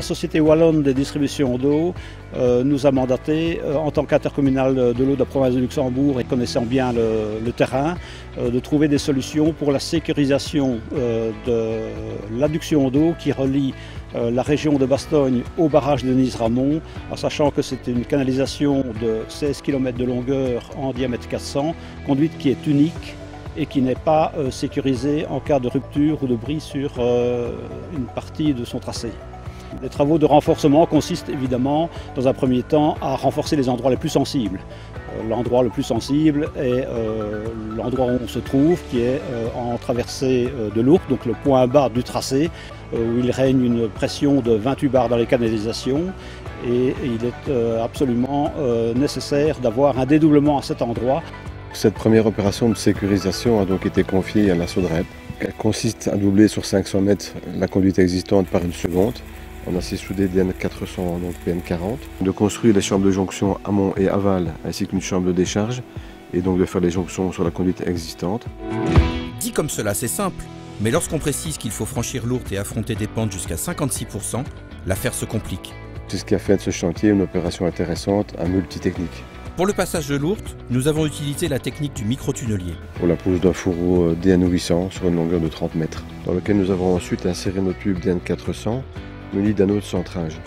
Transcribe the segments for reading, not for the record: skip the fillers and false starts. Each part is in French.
Société Wallonne des distributions d'eau nous a mandaté en tant qu'intercommunal de l'eau de la province de Luxembourg et connaissant bien le terrain, de trouver des solutions pour la sécurisation de l'adduction d'eau qui relie la région de Bastogne au barrage de Nice-Ramon, en sachant que c'est une canalisation de 16 km de longueur en diamètre 400, conduite qui est unique et qui n'est pas sécurisée en cas de rupture ou de bris sur une partie de son tracé. Les travaux de renforcement consistent évidemment, dans un premier temps, à renforcer les endroits les plus sensibles. L'endroit le plus sensible est l'endroit où on se trouve, qui est en traversée de l'Ourcq, donc le point bas du tracé, où il règne une pression de 28 bars dans les canalisations. Et il est absolument nécessaire d'avoir un dédoublement à cet endroit. Cette première opération de sécurisation a donc été confiée à la SODREP. Elle consiste à doubler sur 500 mètres la conduite existante par une seconde, en acier soudé DN400, donc PN40, de construire les chambres de jonction amont et aval, ainsi qu'une chambre de décharge, et donc de faire les jonctions sur la conduite existante. Dit comme cela, c'est simple, mais lorsqu'on précise qu'il faut franchir l'Ourcq et affronter des pentes jusqu'à 56%, l'affaire se complique. C'est ce qui a fait de ce chantier une opération intéressante à multitechnique. Pour le passage de l'Ourcq, nous avons utilisé la technique du micro-tunnelier. Pour la pose d'un fourreau DN800 sur une longueur de 30 mètres, dans lequel nous avons ensuite inséré nos tubes DN400 munis d'anneaux de centrage.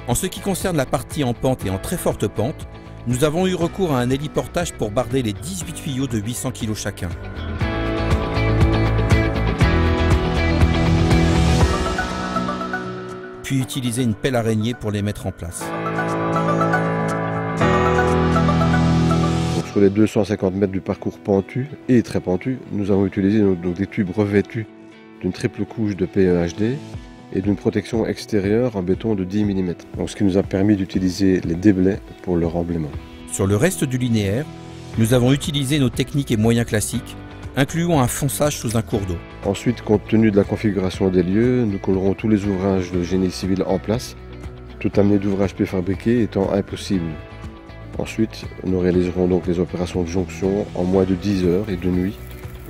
En ce qui concerne la partie en pente et en très forte pente, nous avons eu recours à un héliportage pour barder les 18 tuyaux de 800 kg chacun. Puis utiliser une pelle araignée pour les mettre en place. Donc sur les 250 mètres du parcours pentu et très pentu, nous avons utilisé donc des tubes revêtus d'une triple couche de PEHD et d'une protection extérieure en béton de 10 mm. Donc ce qui nous a permis d'utiliser les déblais pour leur emblaiement. Sur le reste du linéaire, nous avons utilisé nos techniques et moyens classiques, incluant un fonçage sous un cours d'eau. Ensuite, compte tenu de la configuration des lieux, nous collerons tous les ouvrages de génie civil en place, tout amené d'ouvrages préfabriqués étant impossible. Ensuite, nous réaliserons donc les opérations de jonction en moins de 10 heures et de nuit,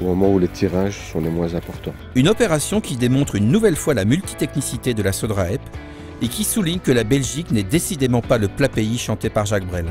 au moment où les tirages sont les moins importants. Une opération qui démontre une nouvelle fois la multitechnicité de la SODREP et qui souligne que la Belgique n'est décidément pas le plat pays chanté par Jacques Brel.